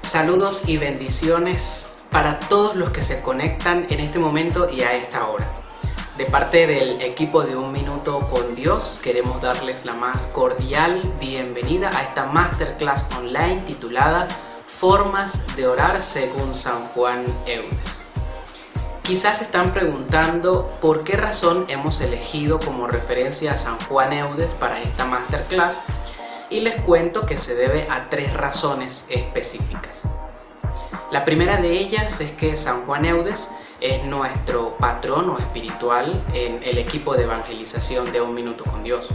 Saludos y bendiciones para todos los que se conectan en este momento y a esta hora. De parte del equipo de Un Minuto con Dios, queremos darles la más cordial bienvenida a esta masterclass online titulada Formas de orar según San Juan Eudes. Quizás se están preguntando por qué razón hemos elegido como referencia a San Juan Eudes para esta masterclass, y les cuento que se debe a tres razones específicas. La primera de ellas es que San Juan Eudes es nuestro patrono espiritual en el equipo de evangelización de Un Minuto con Dios.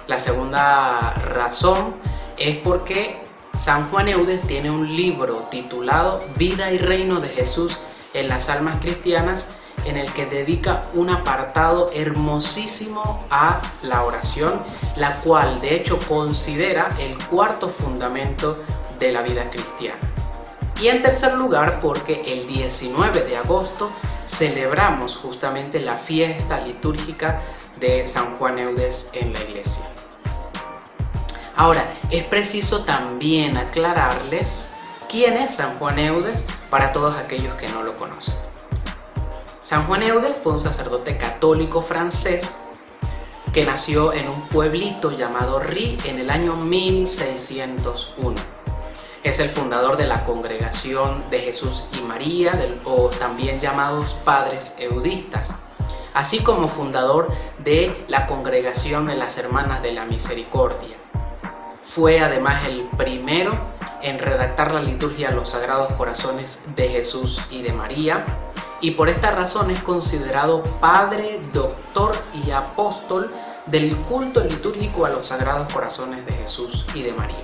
La segunda razón es porque San Juan Eudes tiene un libro titulado Vida y Reino de Jesús en las Almas Cristianas, en el que dedica un apartado hermosísimo a la oración, la cual de hecho considera el cuarto fundamento de la vida cristiana. Y en tercer lugar, porque el 19 de agosto celebramos justamente la fiesta litúrgica de San Juan Eudes en la iglesia. Ahora, es preciso también aclararles quién es San Juan Eudes para todos aquellos que no lo conocen. San Juan Eudes fue un sacerdote católico francés que nació en un pueblito llamado Ries en el año 1601. Es el fundador de la Congregación de Jesús y María, o también llamados Padres Eudistas, así como fundador de la Congregación de las Hermanas de la Misericordia. Fue además el primero en redactar la liturgia a los Sagrados Corazones de Jesús y de María, y por esta razón es considerado padre, doctor y apóstol del culto litúrgico a los Sagrados Corazones de Jesús y de María.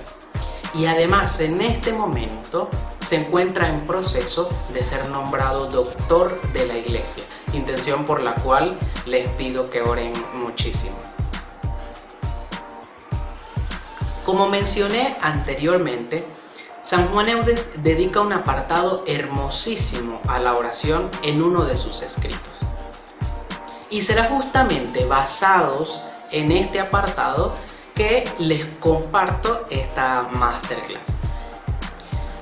Y además en este momento se encuentra en proceso de ser nombrado doctor de la Iglesia, intención por la cual les pido que oren muchísimo. Como mencioné anteriormente, San Juan Eudes dedica un apartado hermosísimo a la oración en uno de sus escritos. Y será justamente basados en este apartado que les comparto esta masterclass.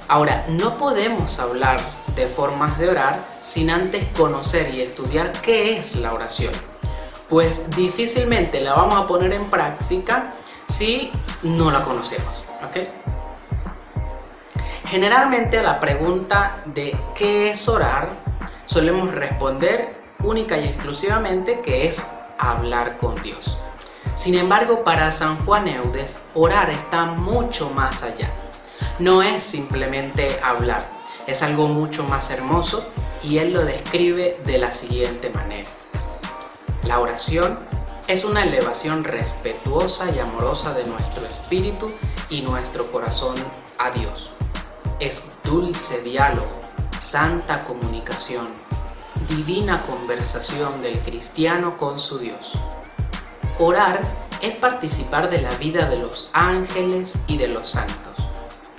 Ahora, no podemos hablar de formas de orar sin antes conocer y estudiar qué es la oración, pues difícilmente la vamos a poner en práctica si no la conocemos, ¿ok? Generalmente a la pregunta de ¿qué es orar? Solemos responder única y exclusivamente que es hablar con Dios. Sin embargo, para San Juan Eudes, orar está mucho más allá. No es simplemente hablar, es algo mucho más hermoso, y él lo describe de la siguiente manera. La oración es una elevación respetuosa y amorosa de nuestro espíritu y nuestro corazón a Dios. Es dulce diálogo, santa comunicación, divina conversación del cristiano con su Dios. Orar es participar de la vida de los ángeles y de los santos,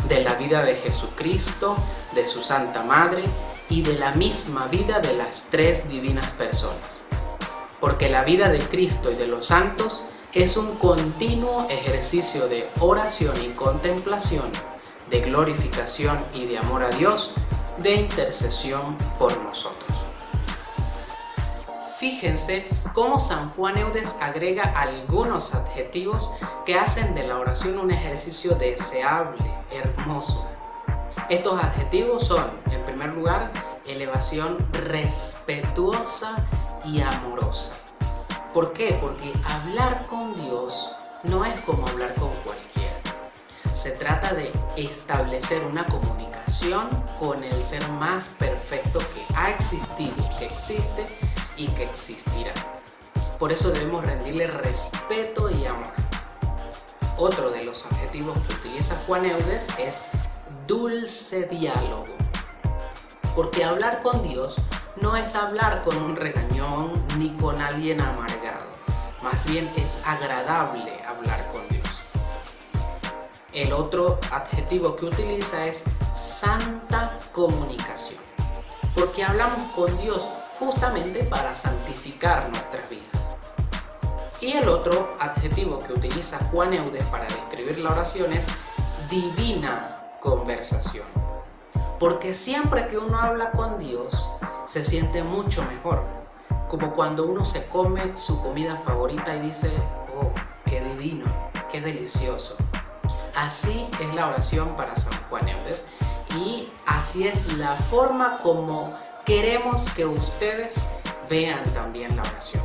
de la vida de Jesucristo, de su Santa Madre y de la misma vida de las tres divinas personas. Porque la vida de Cristo y de los santos es un continuo ejercicio de oración y contemplación, de glorificación y de amor a Dios, de intercesión por nosotros. Fíjense cómo San Juan Eudes agrega algunos adjetivos que hacen de la oración un ejercicio deseable, hermoso. Estos adjetivos son, en primer lugar, elevación respetuosa y amorosa. ¿Por qué? Porque hablar con Dios no es como hablar con cualquiera. Se trata de establecer una comunicación con el ser más perfecto que ha existido, que existe y que existirá. Por eso debemos rendirle respeto y amor. Otro de los adjetivos que utiliza Juan Eudes es dulce diálogo. Porque hablar con Dios no es hablar con un regañón ni con alguien amargado. Más bien es agradable hablar con Dios. El otro adjetivo que utiliza es santa comunicación. Porque hablamos con Dios justamente para santificar nuestras vidas. Y el otro adjetivo que utiliza Juan Eudes para describir la oración es divina conversación. porque siempre que uno habla con Dios se siente mucho mejor, como cuando uno se come su comida favorita y dice, oh, qué divino, qué delicioso. Así es la oración para San Juan Eudes y así es la forma como queremos que ustedes vean también la oración.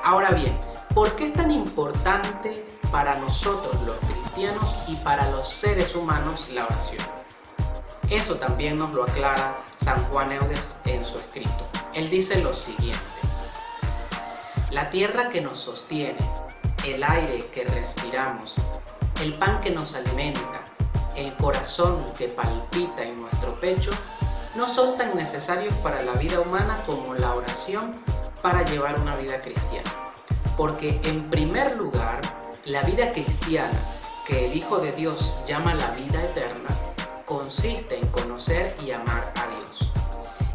Ahora bien, ¿por qué es tan importante para nosotros los cristianos y para los seres humanos la oración? Eso también nos lo aclara San Juan Eudes en su escrito. Él dice lo siguiente: la tierra que nos sostiene, el aire que respiramos, el pan que nos alimenta, el corazón que palpita en nuestro pecho, no son tan necesarios para la vida humana como la oración para llevar una vida cristiana. Porque en primer lugar, la vida cristiana, que el Hijo de Dios llama la vida eterna, consiste en conocer y amar a Dios.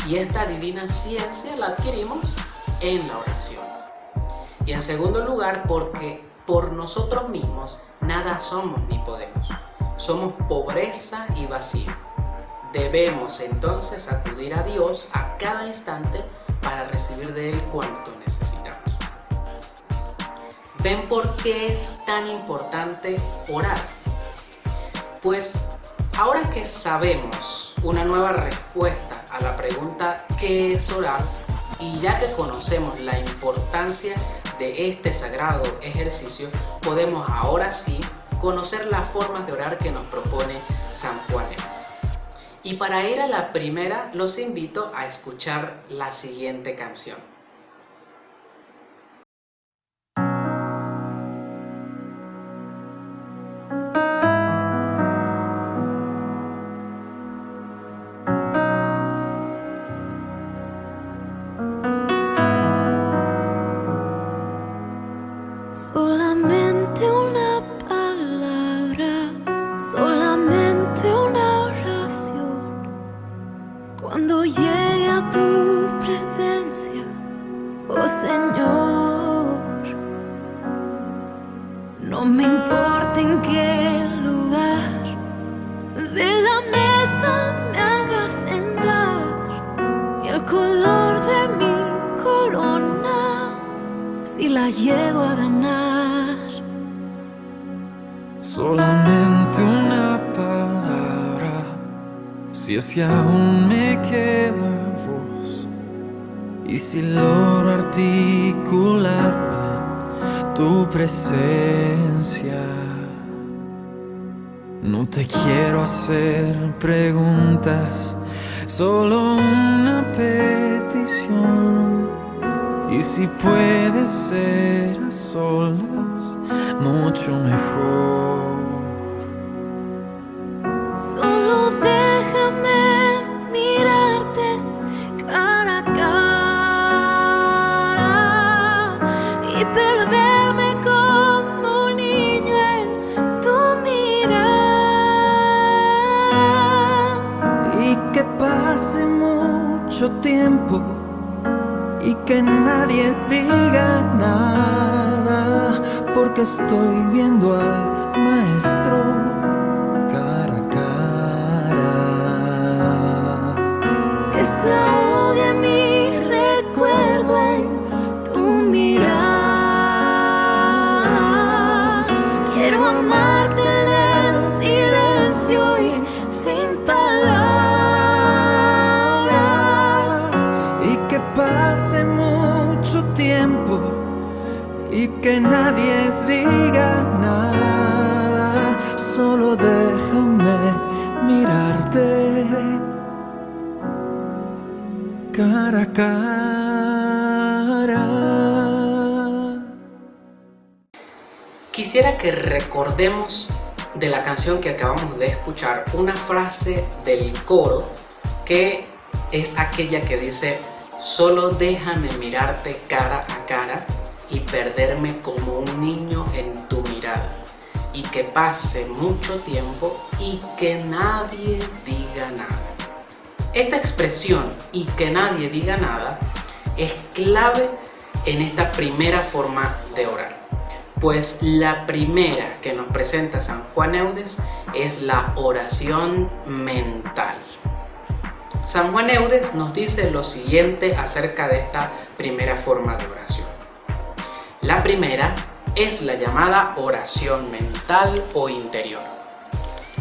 Y esta divina ciencia la adquirimos en la oración. Y en segundo lugar, porque por nosotros mismos nada somos ni podemos. Somos pobreza y vacío. Debemos entonces acudir a Dios a cada instante para recibir de Él cuanto necesitamos. ¿Ven por qué es tan importante orar? Pues ahora que sabemos una nueva respuesta a la pregunta ¿qué es orar? Y ya que conocemos la importancia de este sagrado ejercicio, podemos ahora sí conocer las formas de orar que nos propone San Juan Eudes. Y para ir a la primera, los invito a escuchar la siguiente canción. Solamente una palabra, solamente una oración. Cuando llegue a tu presencia, oh Señor, no me importa en qué lugar de la mesa me hagas sentar, y el color de mi corona, si la llego a ganar. Solamente una palabra, si es que aún me queda voz, y si logro articular tu presencia. No te quiero hacer preguntas, solo una petición. Y si puede ser a solas, mucho mejor. Solo déjame mirarte cara a cara y perderme como un niño en tu mirada. Y que pase mucho tiempo y que nadie diga nada, porque estoy viendo al Maestro cara a cara. Que se ahogue mi recuerdo en tu mirada. Quiero amarte en el silencio y sin palabras. Y que pase mucho tiempo y que nadie diga nada, solo déjame mirarte cara a cara. Quisiera que recordemos de la canción que acabamos de escuchar una frase del coro que es aquella que dice: solo déjame mirarte cara a cara y perderme como un niño en tu mirada, y que pase mucho tiempo y que nadie diga nada. Esta expresión, y que nadie diga nada, es clave en esta primera forma de orar, pues la primera que nos presenta San Juan Eudes es la oración mental. San Juan Eudes nos dice lo siguiente acerca de esta primera forma de oración. La primera es la llamada oración mental o interior.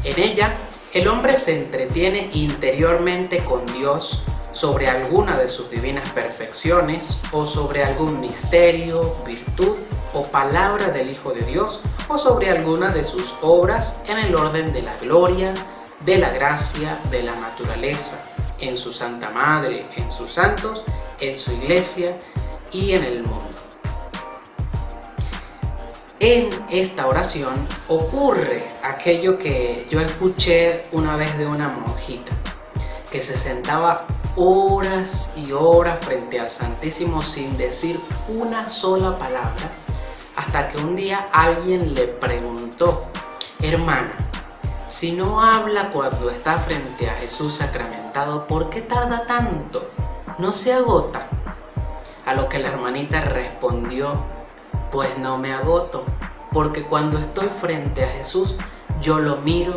En ella, el hombre se entretiene interiormente con Dios sobre alguna de sus divinas perfecciones o sobre algún misterio, virtud o palabra del Hijo de Dios o sobre alguna de sus obras en el orden de la gloria, de la gracia, de la naturaleza, en su Santa Madre, en sus santos, en su iglesia y en el mundo. En esta oración ocurre aquello que yo escuché una vez de una monjita, que se sentaba horas y horas frente al Santísimo sin decir una sola palabra, hasta que un día alguien le preguntó: hermana, si no habla cuando está frente a Jesús sacramentado, ¿por qué tarda tanto? ¿No se agota? A lo que la hermanita respondió: pues no me agoto, porque cuando estoy frente a Jesús, yo lo miro,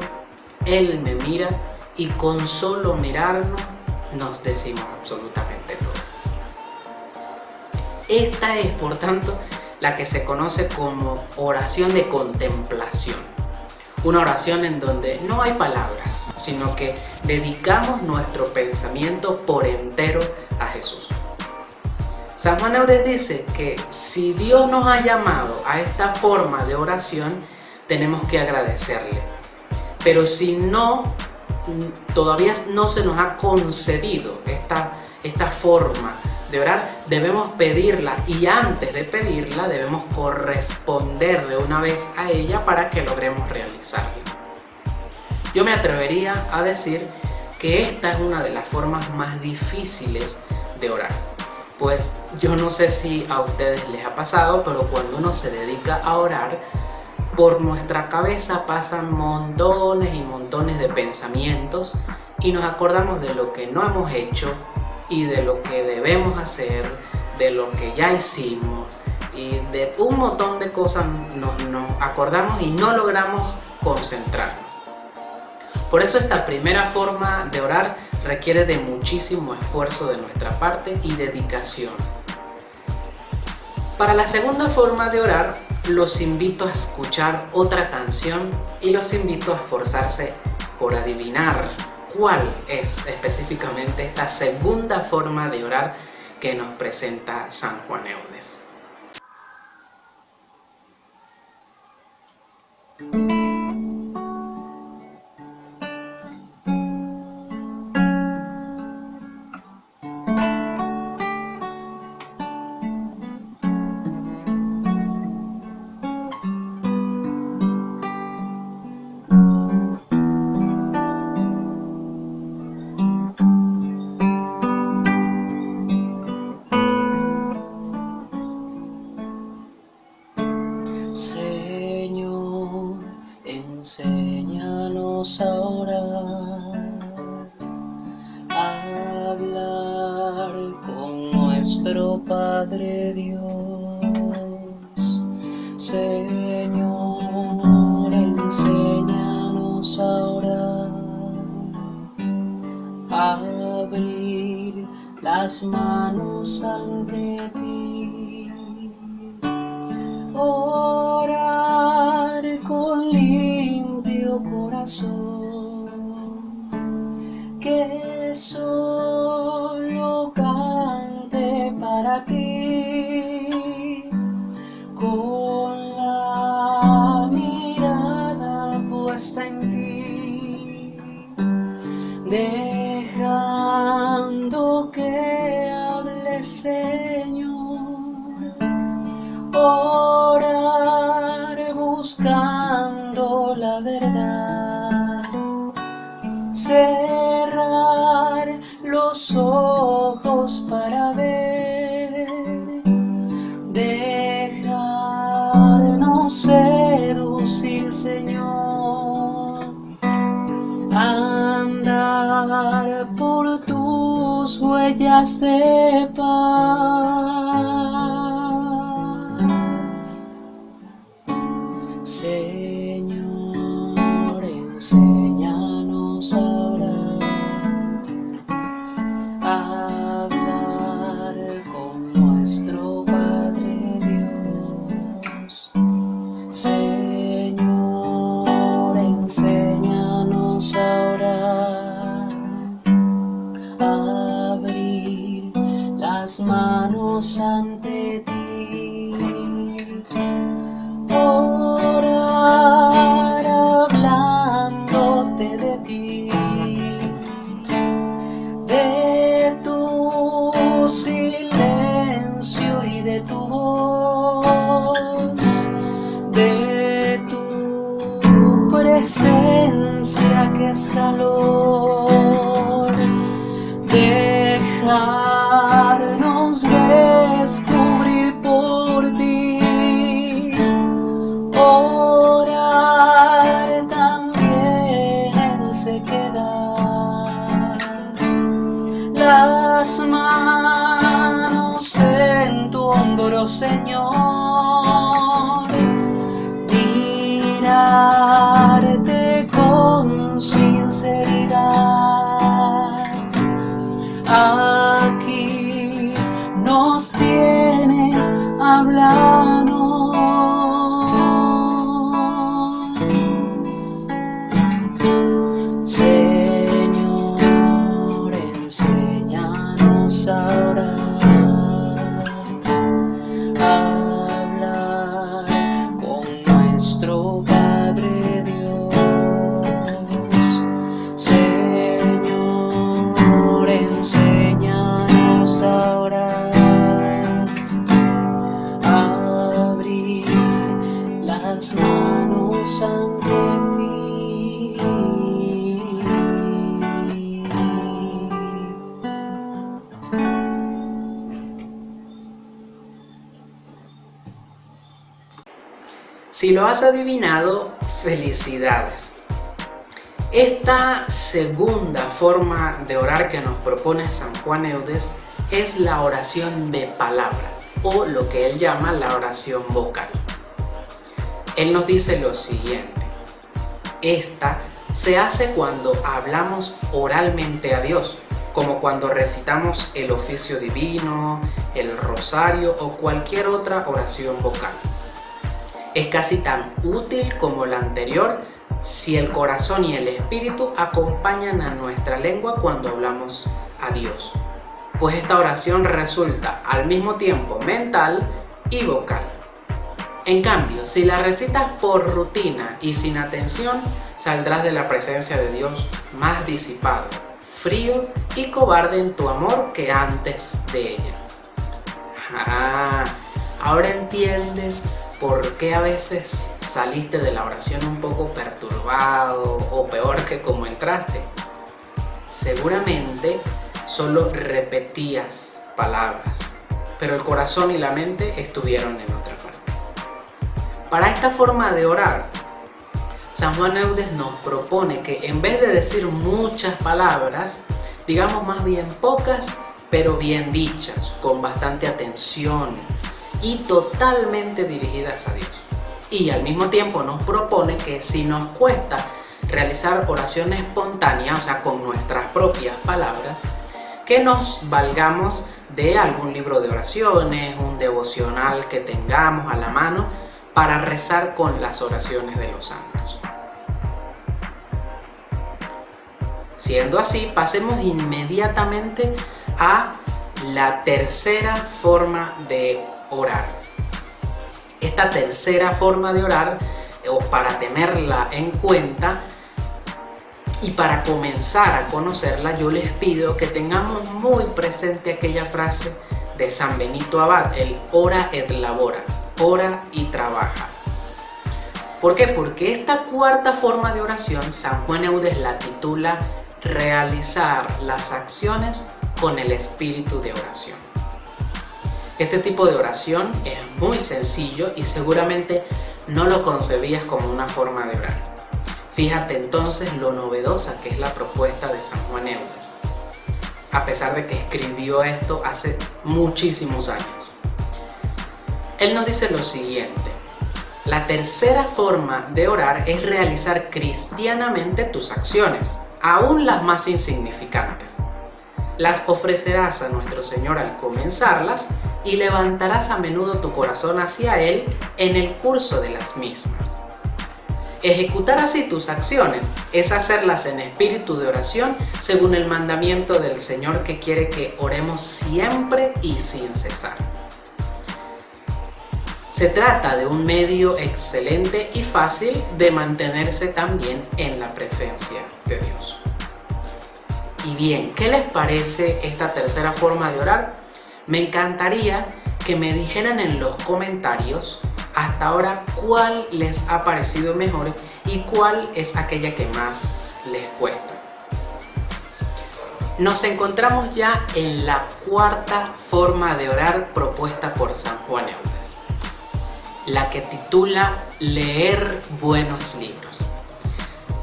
Él me mira, y con solo mirarnos nos decimos absolutamente todo. Esta es, por tanto, la que se conoce como oración de contemplación. Una oración en donde no hay palabras, sino que dedicamos nuestro pensamiento por entero a Jesús. San Juan Eudes dice que si Dios nos ha llamado a esta forma de oración, tenemos que agradecerle. Pero si todavía no se nos ha concedido esta forma de orar, debemos pedirla, y antes de pedirla debemos corresponder de una vez a ella para que logremos realizarla. Yo me atrevería a decir que esta es una de las formas más difíciles de orar. Pues yo no sé si a ustedes les ha pasado, pero cuando uno se dedica a orar, por nuestra cabeza pasan montones y montones de pensamientos y nos acordamos de lo que no hemos hecho y de lo que debemos hacer, de lo que ya hicimos, y de un montón de cosas nos acordamos y no logramos concentrarnos. Por eso esta primera forma de orar requiere de muchísimo esfuerzo de nuestra parte y dedicación. Para la segunda forma de orar, los invito a escuchar otra canción y los invito a esforzarse por adivinar cuál es específicamente esta segunda forma de orar que nos presenta San Juan Eudes. Señor, enséñanos a orar, a hablar con nuestro Padre Dios. Señor, enséñanos a orar, a abrir las manos ante ti. Orar con limpio corazón, que solo cante para ti, con la mirada puesta en ti, dejando que hable, Señor. Orar buscando la verdad, cerrar los ojos para ver, dejarnos seducir, Señor, andar por tus huellas de paz. Señor, enséñanos a orar, las manos ante ti. Orar hablándote de ti, de tu silencio y de tu voz, de tu presencia que es calor, dejarnos descubrir por ti. Orar también en sequedad, las manos en tu hombro, Señor, mirarte con sinceridad. Aquí nos tienes, háblanos. Señor, enséñanos a orar, a hablar con nuestro Padre Dios. Señor, enséñanos a orar, a abrir las manos ante ti. Si lo has adivinado, felicidades. Esta segunda forma de orar que nos propone San Juan Eudes es la oración de palabra, o lo que él llama la oración vocal. Él nos dice lo siguiente: esta se hace cuando hablamos oralmente a Dios, como cuando recitamos el oficio divino, el rosario o cualquier otra oración vocal. Es casi tan útil como la anterior si el corazón y el espíritu acompañan a nuestra lengua cuando hablamos a Dios, pues esta oración resulta al mismo tiempo mental y vocal. En cambio, si la recitas por rutina y sin atención, saldrás de la presencia de Dios más disipado, frío y cobarde en tu amor que antes de ella. Ahora entiendes por qué a veces saliste de la oración un poco perturbado o peor que como entraste. Seguramente solo repetías palabras, pero el corazón y la mente estuvieron en otra parte. Para esta forma de orar, San Juan Eudes nos propone que en vez de decir muchas palabras, digamos más bien pocas, pero bien dichas, con bastante atención y totalmente dirigidas a Dios. Y al mismo tiempo nos propone que si nos cuesta realizar oraciones espontáneas, o sea, con nuestras propias palabras, que nos valgamos de algún libro de oraciones, un devocional que tengamos a la mano para rezar con las oraciones de los santos. Siendo así, pasemos inmediatamente a la tercera forma de orar. Esta tercera forma de orar, o para tenerla en cuenta y para comenzar a conocerla, yo les pido que tengamos muy presente aquella frase de San Benito Abad, el ora et labora, ora y trabaja. ¿Por qué? Porque esta cuarta forma de oración, San Juan Eudes la titula realizar las acciones con el espíritu de oración. Este tipo de oración es muy sencillo y seguramente no lo concebías como una forma de orar. Fíjate entonces lo novedosa que es la propuesta de San Juan Eudes, a pesar de que escribió esto hace muchísimos años. Él nos dice lo siguiente: la tercera forma de orar es realizar cristianamente tus acciones, aún las más insignificantes. Las ofrecerás a nuestro Señor al comenzarlas y levantarás a menudo tu corazón hacia Él en el curso de las mismas. Ejecutar así tus acciones es hacerlas en espíritu de oración según el mandamiento del Señor, que quiere que oremos siempre y sin cesar. Se trata de un medio excelente y fácil de mantenerse también en la presencia de Dios. Y bien, ¿qué les parece esta tercera forma de orar? Me encantaría que me dijeran en los comentarios hasta ahora cuál les ha parecido mejor y cuál es aquella que más les cuesta. Nos encontramos ya en la cuarta forma de orar propuesta por San Juan Eudes, la que titula leer buenos libros.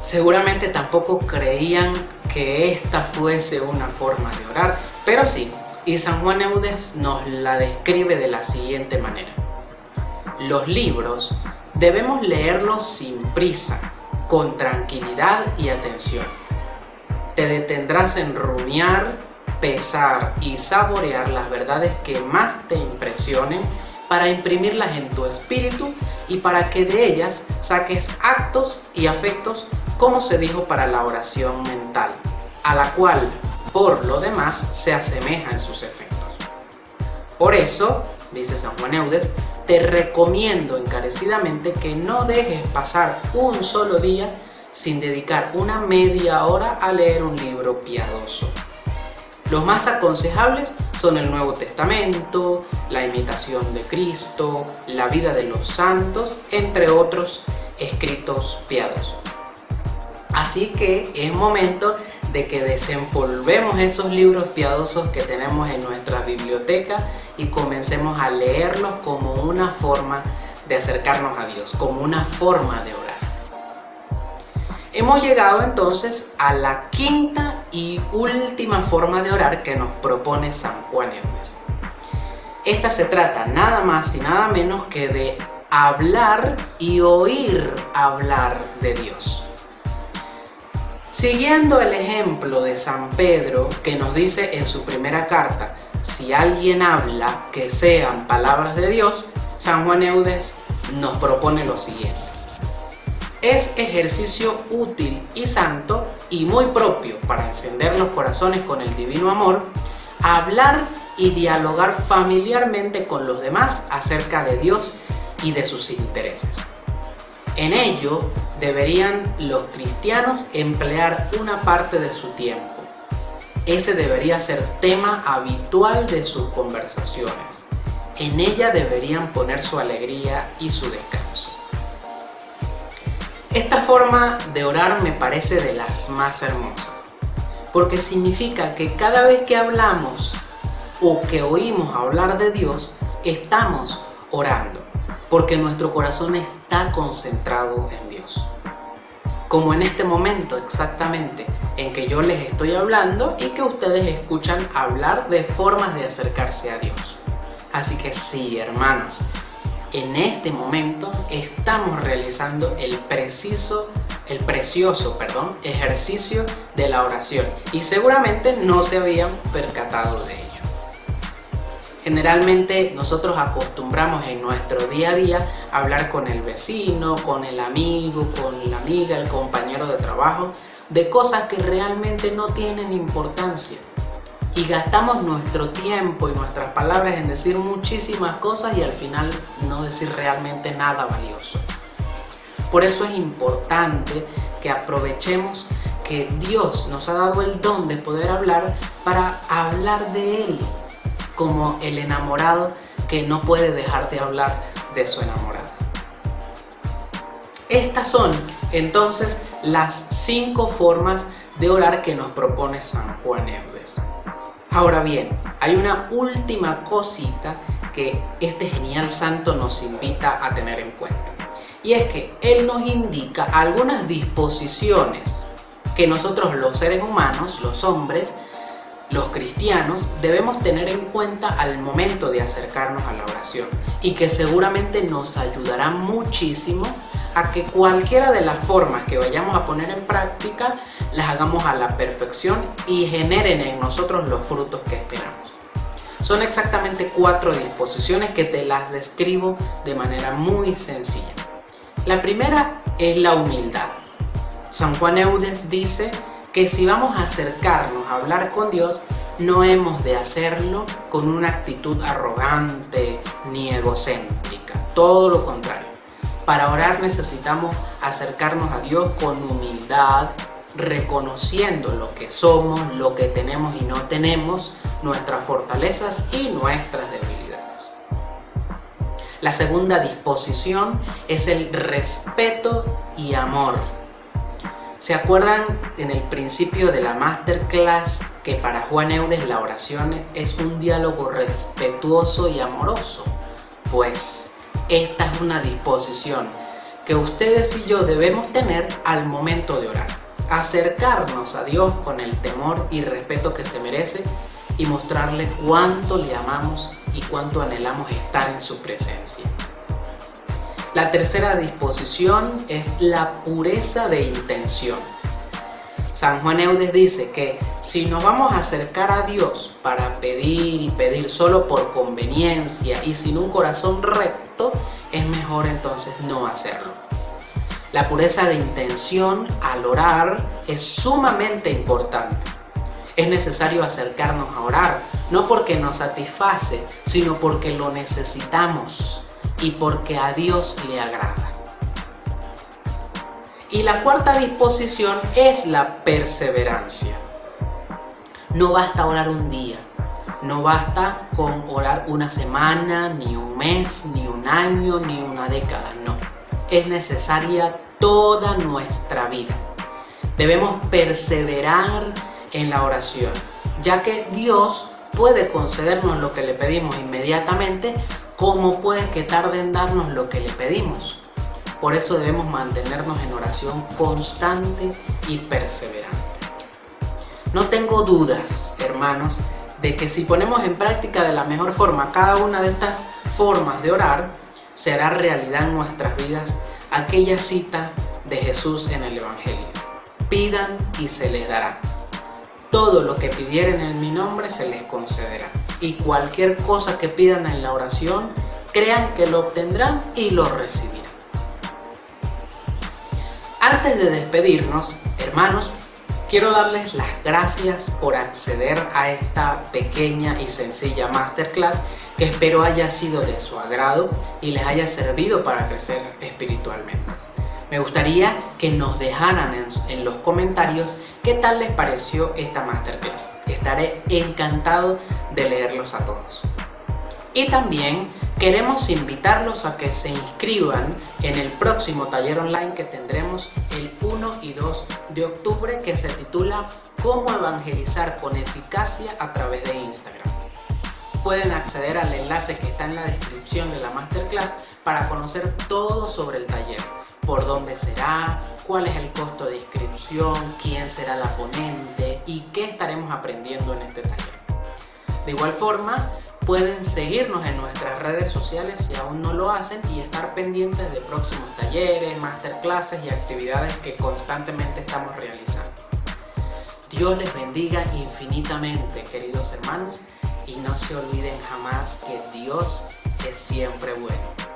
Seguramente tampoco creían que esta fuese una forma de orar, pero sí, y San Juan Eudes nos la describe de la siguiente manera. Los libros debemos leerlos sin prisa, con tranquilidad y atención. Te detendrás en rumiar, pesar y saborear las verdades que más te impresionen para imprimirlas en tu espíritu y para que de ellas saques actos y afectos, como se dijo para la oración mental, a la cual, por lo demás, se asemeja en sus efectos. Por eso, dice San Juan Eudes, te recomiendo encarecidamente que no dejes pasar un solo día sin dedicar una media hora a leer un libro piadoso. Los más aconsejables son el Nuevo Testamento, la imitación de Cristo, la vida de los santos, entre otros escritos piadosos. Así que es momento de que desempolvemos esos libros piadosos que tenemos en nuestra biblioteca y comencemos a leerlos como una forma de acercarnos a Dios, como una forma de orar. Hemos llegado entonces a la quinta y última forma de orar que nos propone San Juan Eudes. Esta se trata nada más y nada menos que de hablar y oír hablar de Dios. Siguiendo el ejemplo de San Pedro, que nos dice en su primera carta, si alguien habla, que sean palabras de Dios, San Juan Eudes nos propone lo siguiente. Es ejercicio útil y santo y muy propio para encender los corazones con el divino amor, hablar y dialogar familiarmente con los demás acerca de Dios y de sus intereses. En ello deberían los cristianos emplear una parte de su tiempo. Ese debería ser tema habitual de sus conversaciones. En ella deberían poner su alegría y su descanso. Esta forma de orar me parece de las más hermosas, porque significa que cada vez que hablamos o que oímos hablar de Dios, estamos orando, porque nuestro corazón está concentrado en Dios. Como en este momento exactamente en que yo les estoy hablando y que ustedes escuchan hablar de formas de acercarse a Dios. Así que sí, hermanos, en este momento estamos realizando el precioso ejercicio de la oración y seguramente no se habían percatado de ello. Generalmente nosotros acostumbramos en nuestro día a día a hablar con el vecino, con el amigo, con la amiga, el compañero de trabajo, de cosas que realmente no tienen importancia. Y gastamos nuestro tiempo y nuestras palabras en decir muchísimas cosas y al final no decir realmente nada valioso. Por eso es importante que aprovechemos que Dios nos ha dado el don de poder hablar para hablar de Él, como el enamorado que no puede dejar de hablar de su enamorada. Estas son entonces las 5 formas de orar que nos propone San Juan Eudes. Ahora bien, hay una última cosita que este genial santo nos invita a tener en cuenta. Y es que él nos indica algunas disposiciones que nosotros los seres humanos, los hombres, los cristianos, debemos tener en cuenta al momento de acercarnos a la oración y que seguramente nos ayudará muchísimo a que cualquiera de las formas que vayamos a poner en práctica las hagamos a la perfección y generen en nosotros los frutos que esperamos. Son exactamente 4 disposiciones que te las describo de manera muy sencilla. La primera es la humildad. San Juan Eudes dice que si vamos a acercarnos a hablar con Dios, no hemos de hacerlo con una actitud arrogante ni egocéntrica, todo lo contrario. Para orar necesitamos acercarnos a Dios con humildad, reconociendo lo que somos, lo que tenemos y no tenemos, nuestras fortalezas y nuestras debilidades. La segunda disposición es el respeto y amor. ¿Se acuerdan en el principio de la masterclass que para Juan Eudes la oración es un diálogo respetuoso y amoroso? Pues esta es una disposición que ustedes y yo debemos tener al momento de orar. Acercarnos a Dios con el temor y respeto que se merece y mostrarle cuánto le amamos y cuánto anhelamos estar en su presencia. La tercera disposición es la pureza de intención. San Juan Eudes dice que si nos vamos a acercar a Dios para pedir y pedir solo por conveniencia y sin un corazón recto, es mejor entonces no hacerlo. La pureza de intención al orar es sumamente importante. Es necesario acercarnos a orar, no porque nos satisface, sino porque lo necesitamos y porque a Dios le agrada. Y la cuarta disposición es la perseverancia. No basta orar un día, no basta con orar una semana, ni un mes, ni un año, ni una década, no. Es necesaria toda nuestra vida. Debemos perseverar en la oración, ya que Dios puede concedernos lo que le pedimos inmediatamente, como puede que tarde en darnos lo que le pedimos. Por eso debemos mantenernos en oración constante y perseverante. No tengo dudas, hermanos, de que si ponemos en práctica de la mejor forma cada una de estas formas de orar, será realidad en nuestras vidas aquella cita de Jesús en el Evangelio: pidan y se les dará. Todo lo que pidieren en mi nombre se les concederá. Y cualquier cosa que pidan en la oración, crean que lo obtendrán y lo recibirán. Antes de despedirnos, hermanos, quiero darles las gracias por acceder a esta pequeña y sencilla masterclass que espero haya sido de su agrado y les haya servido para crecer espiritualmente. Me gustaría que nos dejaran en los comentarios qué tal les pareció esta masterclass. Estaré encantado de leerlos a todos. Y también queremos invitarlos a que se inscriban en el próximo taller online que tendremos el 1 y 2 de octubre, que se titula Cómo evangelizar con eficacia a través de Instagram. Pueden acceder al enlace que está en la descripción de la masterclass para conocer todo sobre el taller. Por dónde será, cuál es el costo de inscripción, quién será la ponente y qué estaremos aprendiendo en este taller. De igual forma, pueden seguirnos en nuestras redes sociales si aún no lo hacen y estar pendientes de próximos talleres, masterclasses y actividades que constantemente estamos realizando. Dios les bendiga infinitamente, queridos hermanos, y no se olviden jamás que Dios es siempre bueno.